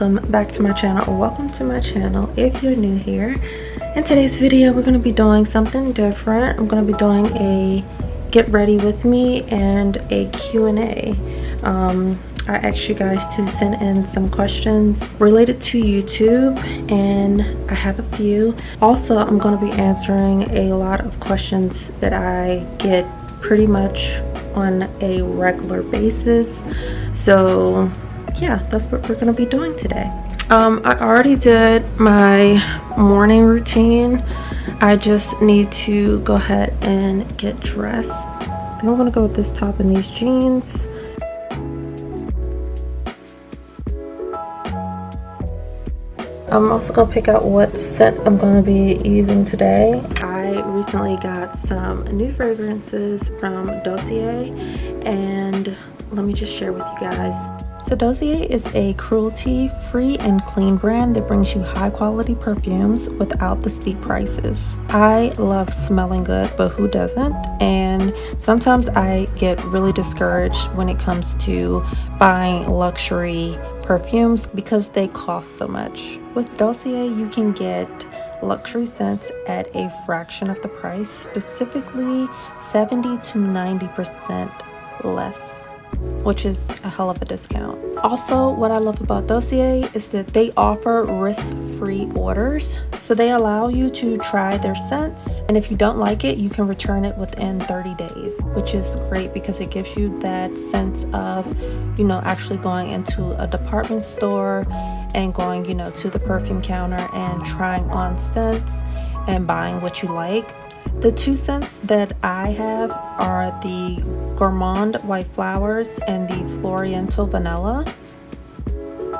welcome back to my channel, or welcome to my channel if you're new here. In today's video we're going to be doing something different. I'm going to be doing a get ready with me and a Q&A. I asked you guys to send in some questions related to YouTube, and I have a few. Also, I'm going to be answering a lot of questions that I get pretty much on a regular basis. So yeah, that's what we're going to be doing today. I already did my morning routine. I just need to go ahead and get dressed. I think I'm going to go with this top and these jeans. I'm also going to pick out what scent I'm going to be using today. I recently got some new fragrances from Dossier, and let me just share with you guys. So Dossier is a cruelty-free and clean brand that brings you high-quality perfumes without the steep prices. I love smelling good, but who doesn't? And sometimes I get really discouraged when it comes to buying luxury perfumes because they cost so much. With Dossier, you can get luxury scents at a fraction of the price, specifically 70 to 90% less, which is a hell of a discount. Also, what I love about Dossier is that they offer risk-free orders. So they allow you to try their scents, and if you don't like it, you can return it within 30 days, which is great because it gives you that sense of, you know, actually going into a department store and going, you know, to the perfume counter and trying on scents and buying what you like. The two scents that I have are the Grwm White Flowers and the Floriental Vanilla.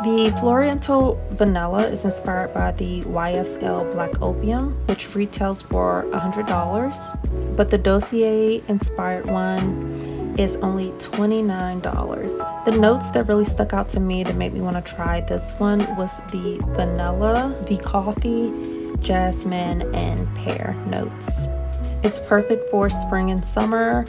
The Floriental Vanilla is inspired by the YSL Black Opium, which retails for $100, but the Dossier inspired one is only $29. The notes that really stuck out to me that made me want to try this one was the vanilla, the coffee, jasmine, and pear notes. It's perfect for spring and summer.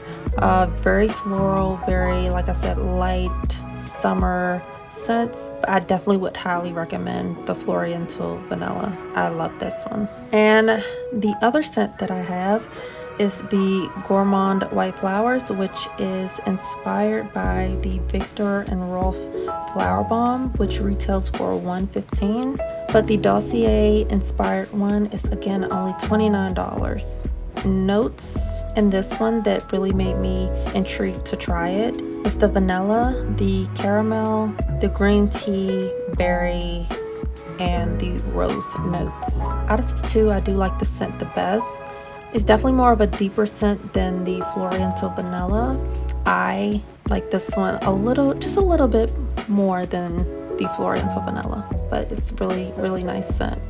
Very floral, very, like I said, light summer scents. I definitely would highly recommend the Floriental Vanilla. I love this one. And the other scent that I have is the Grwm White Flowers, which is inspired by the Victor and Rolf Flower Bomb, which retails for $115. But the Dossier inspired one is again only $29. Notes in this one that really made me intrigued to try it is the vanilla, the caramel, the green tea, berries, and the rose notes. Out of the two, I do like the scent the best. It's definitely more of a deeper scent than the Floriental Vanilla. I like this one just a little bit more than the Floriental Vanilla, but it's really nice scent.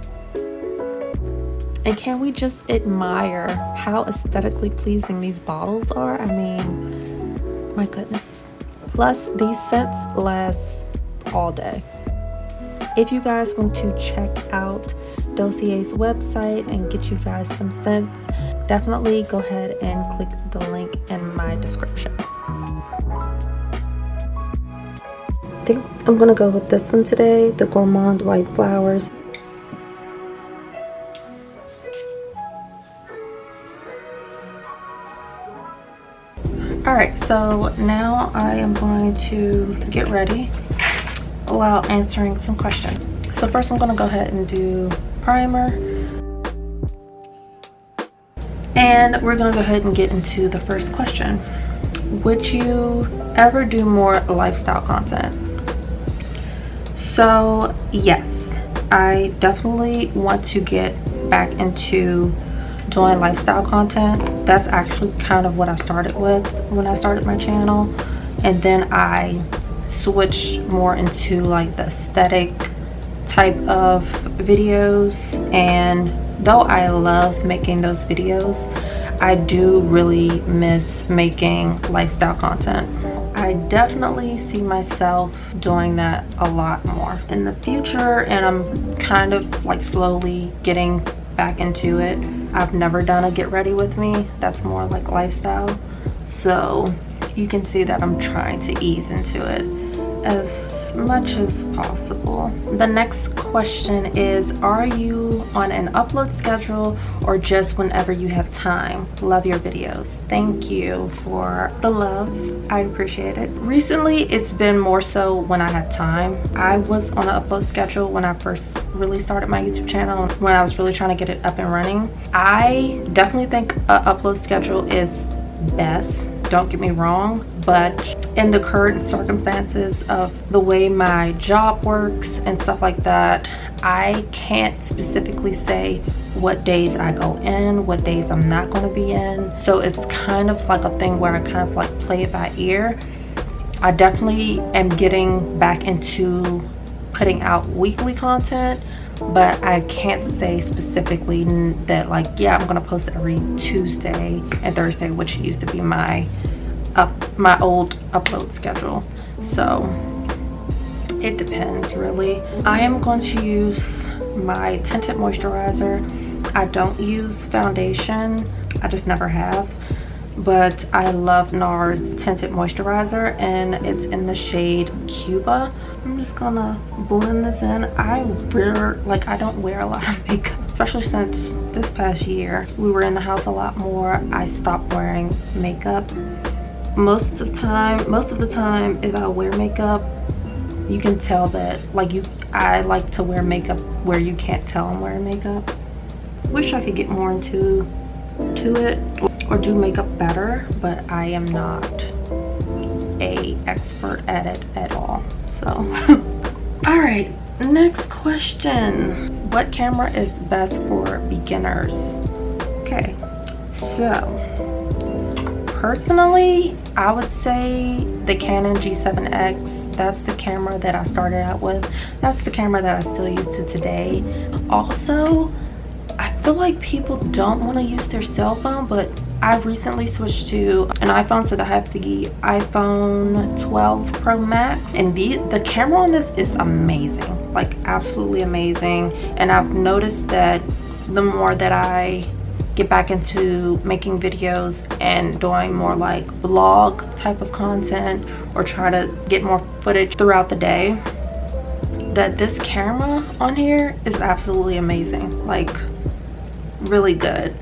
And can we just admire how aesthetically pleasing these bottles are? I mean, my goodness. Plus, these scents last all day. If you guys want to check out Dossier's website and get you guys some scents, definitely go ahead and click the link in my description. I think I'm gonna go with this one today, the Grwm White Flowers. Alright, so now I am going to get ready while answering some questions. So first I'm going to go ahead and do primer. And we're going to go ahead and get into the first question. Would you ever do more lifestyle content? So yes, I definitely want to get back into doing lifestyle content. That's actually kind of what I started with when I started my channel, and then I switched more into like the aesthetic type of videos. And though I love making those videos, I do really miss making lifestyle content. I definitely see myself doing that a lot more in the future, and I'm kind of like slowly getting back into it. I've never done a get ready with me. That's more like lifestyle. So you can see that I'm trying to ease into it as as much as possible. The next question is, are you on an upload schedule or just whenever you have time? Love your videos. Thank you for the love. I appreciate it. Recently, it's been more so when I had time. I was on an upload schedule when I first really started my YouTube channel, when I was really trying to get it up and running. I definitely think an upload schedule is best, don't get me wrong, but in the current circumstances of the way my job works and stuff like that, I can't specifically say what days I go in, what days I'm not going to be in. So it's kind of like a thing where I kind of like play it by ear. I definitely am getting back into putting out weekly content, but I can't say specifically that like, yeah, I'm gonna post every Tuesday and Thursday, which used to be my old upload schedule. So it depends really. I am going to use my tinted moisturizer. I don't use foundation, I just never have, but I love NARS tinted moisturizer and it's in the shade Cuba. I'm just gonna blend this in. I don't wear a lot of makeup, especially since this past year we were in the house a lot more. I stopped wearing makeup. Most of the time if I wear makeup, you can tell that I like to wear makeup where you can't tell I'm wearing makeup. Wish I could get more into it or do makeup better, but I am not a expert at it at all. So all right, next question. What camera is best for beginners? Okay, so personally I would say the Canon G7X. That's the camera that I started out with. That's the camera that I still use to today. Also, I feel like people don't want to use their cell phone, but I've recently switched to an iPhone, so I have the iPhone 12 Pro Max, and the camera on this is amazing, like absolutely amazing. And I've noticed that the more that I get back into making videos and doing more like vlog type of content or try to get more footage throughout the day, that this camera on here is absolutely amazing, like really good.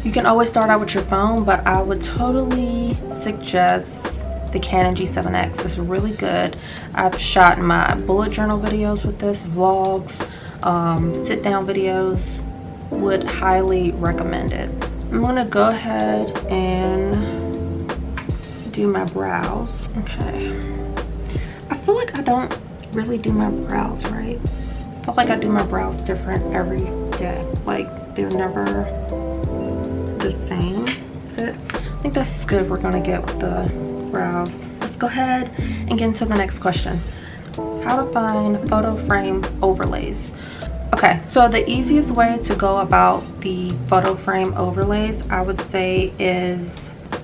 You can always start out with your phone, but I would totally suggest the Canon G7X. It's really good. I've shot my bullet journal videos with this, vlogs, sit down videos. Would highly recommend it. I'm gonna go ahead and do my brows. Okay, I feel like I don't really do my brows right. I feel like I do my brows different every day, like they're never the same. So I think that's as good as we're gonna get with the brows. Let's go ahead and get into the next question. How to find photo frame overlays. Okay, so the easiest way to go about the photo frame overlays, I would say, is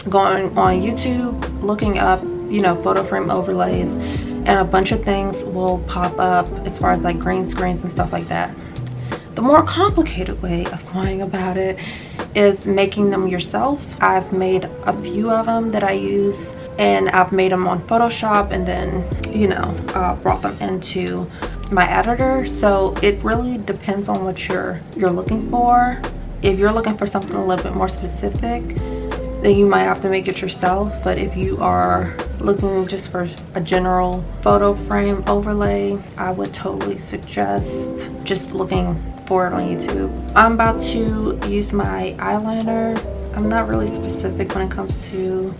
going on YouTube, looking up, you know, photo frame overlays, and a bunch of things will pop up as far as like green screens and stuff like that. The more complicated way of going about it is making them yourself. I've made a few of them that I use, and I've made them on Photoshop and then, you know, brought them into my editor. So it really depends on what you're looking for. If you're looking for something a little bit more specific, then you might have to make it yourself. But if you are looking just for a general photo frame overlay, I would totally suggest just looking for it on YouTube. I'm about to use my eyeliner. I'm not really specific when it comes to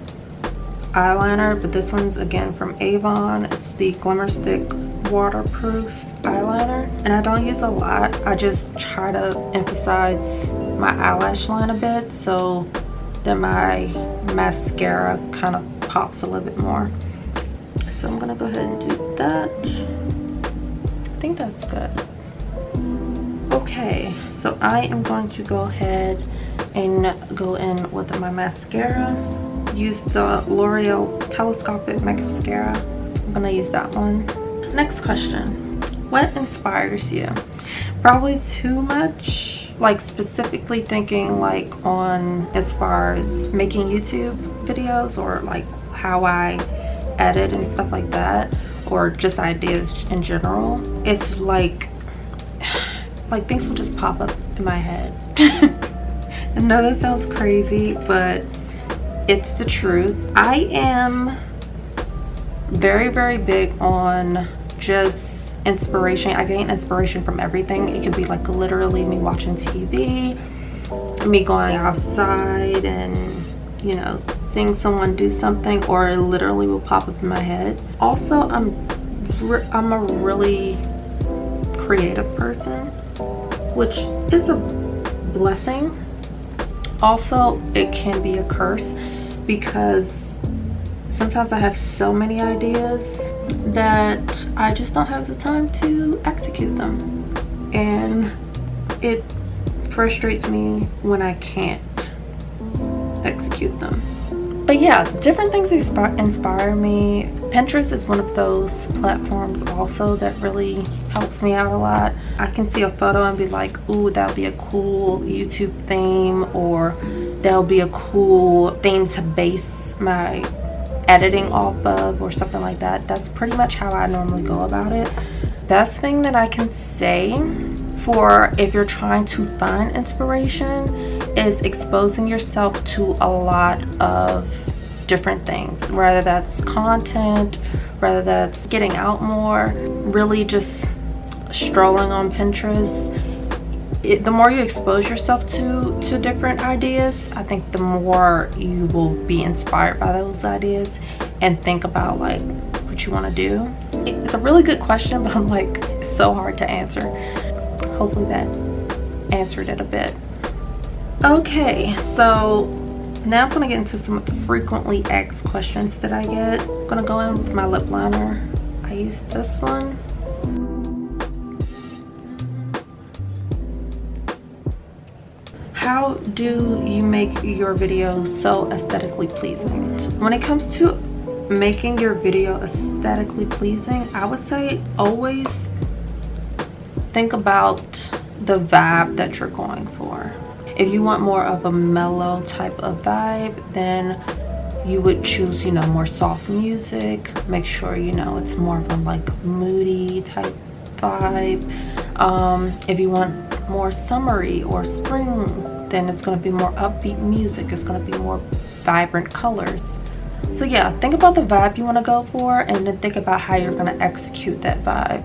eyeliner, but this one's again from Avon. It's the Glimmer Stick waterproof eyeliner, and I don't use a lot. I just try to emphasize my eyelash line a bit so that my mascara kind of pops a little bit more. So I'm gonna go ahead and do that. I think that's good. Okay, so I am going to go ahead and go in with my mascara. Use the L'Oreal Telescopic Mascara. I'm gonna use that one. Next question. What inspires you? Probably too much. Like specifically thinking like on as far as making YouTube videos, or like how I edit and stuff like that, or just ideas in general, it's like things will just pop up in my head. I know that sounds crazy, but it's the truth. I am very, very big on just inspiration. I gain inspiration from everything. It could be like literally me watching TV, me going outside and, you know, seeing someone do something, or it literally will pop up in my head. Also, I'm a really creative person, which is a blessing. Also, it can be a curse, because sometimes I have so many ideas that I just don't have the time to execute them, and it frustrates me when I can't execute them. But yeah, different things inspire me. Pinterest is one of those platforms also that really helps me out a lot. I can see a photo and be like, ooh, that would be a cool YouTube theme, or that'll be a cool theme to base my editing off of, or something like that. That's pretty much how I normally go about it. Best thing that I can say for if you're trying to find inspiration is exposing yourself to a lot of different things, whether that's content, whether that's getting out more, really just strolling on Pinterest. The more you expose yourself to different ideas, I think the more you will be inspired by those ideas and think about like what you want to do. It's a really good question, but I'm like, it's so hard to answer. Hopefully that answered it a bit. Okay, so now I'm gonna get into some of the frequently asked questions that I get. I'm gonna go in with my lip liner. I use this one. How do you make your video so aesthetically pleasing? When it comes to making your video aesthetically pleasing, I would say always think about the vibe that you're going for. If you want more of a mellow type of vibe, then you would choose, you know, more soft music. Make sure, you know, it's more of a like moody type vibe. If you want more summery or spring, then it's going to be more upbeat music. It's going to be more vibrant colors. So yeah, think about the vibe you want to go for, and then think about how you're going to execute that vibe.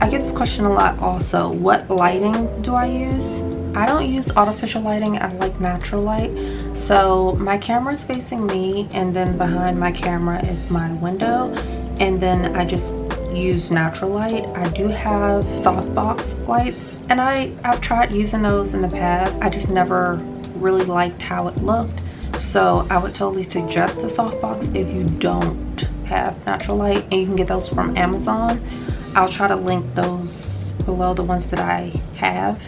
I get this question a lot also. What lighting do I use? I don't use artificial lighting. I like natural light. So my camera is facing me, and then behind my camera is my window, and then I just use natural light. I do have softbox lights, and I've tried using those in the past. I just never really liked how it looked. So I would totally suggest the softbox if you don't have natural light, and you can get those from Amazon. I'll try to link those below, the ones that I have.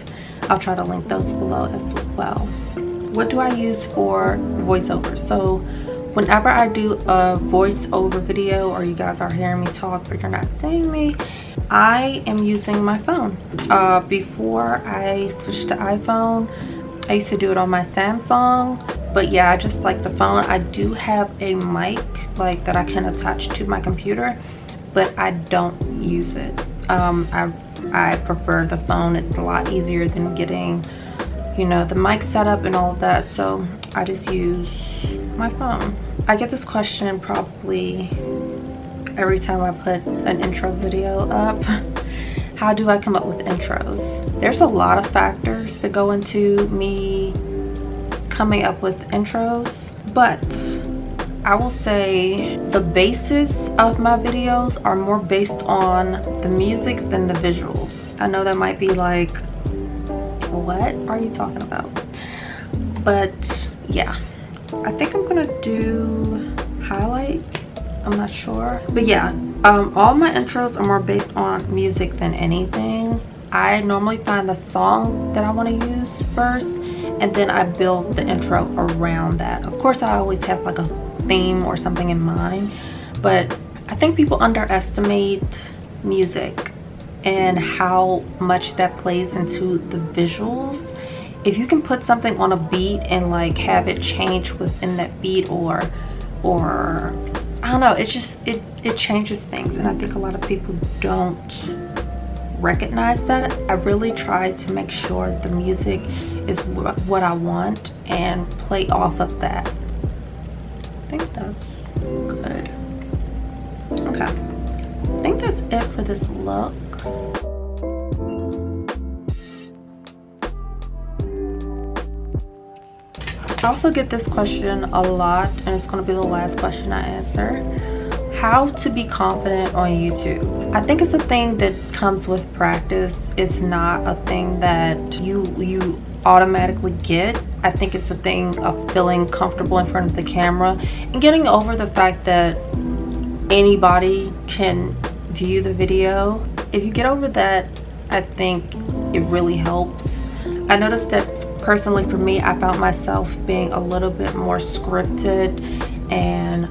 I'll try to link those below as well. What do I use for voiceovers? So whenever I do a voiceover video, or you guys are hearing me talk but you're not seeing me, I am using my phone. Before I switched to iPhone, I used to do it on my Samsung, but yeah, I just like the phone. I do have a mic like that I can attach to my computer, but I don't use it. I prefer the phone. It's a lot easier than getting, you know, the mic set up and all of that, so I just use my phone. I get this question probably every time I put an intro video up. How do I come up with intros? There's a lot of factors that go into me coming up with intros, but I will say the basis of my videos are more based on the music than the visuals. I know that might be like, what are you talking about? But yeah, I think I'm gonna do highlight. I'm not sure, but yeah, all my intros are more based on music than anything. I normally find the song that I want to use first, and then I build the intro around that. Of course, I always have like a theme or something in mind, but I think people underestimate music and how much that plays into the visuals. If you can put something on a beat and like have it change within that beat, or I don't know, it just it changes things, and I think a lot of people don't recognize that. I really try to make sure the music is what I want and play off of that. I think that's good. Okay, I think that's it for this look. I also get this question a lot, and it's going to be the last question I answer. How to be confident on YouTube. I think it's a thing that comes with practice. It's not a thing that you automatically get. I think it's a thing of feeling comfortable in front of the camera and getting over the fact that anybody can view the video. If you get over that, I think it really helps. I noticed that personally for me, I found myself being a little bit more scripted and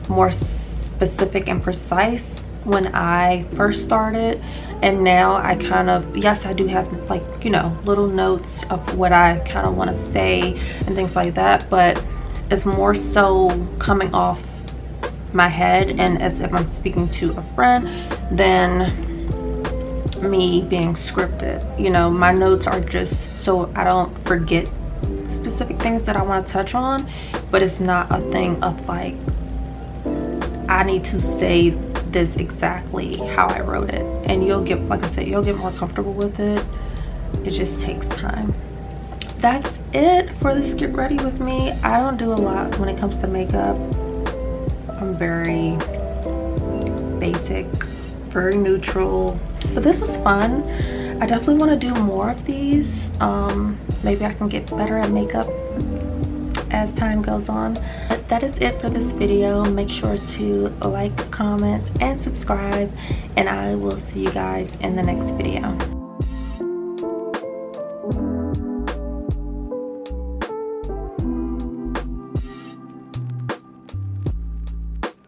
more specific and precise when I first started, and now I kind of, yes, I do have, like, you know, little notes of what I kind of want to say and things like that, but it's more so coming off my head and as if I'm speaking to a friend than me being scripted. You know, my notes are just so I don't forget specific things that I want to touch on, but it's not a thing of like I need to say this exactly how I wrote it. And you'll get, like I said, you'll get more comfortable with it. It just takes time. That's it for this get ready with me. I don't do a lot when it comes to makeup. I'm very basic, very neutral, but this was fun. I definitely want to do more of these. Maybe I can get better at makeup as time goes on. But that is it for this video. Make sure to like, comment, and subscribe, and I will see you guys in the next video.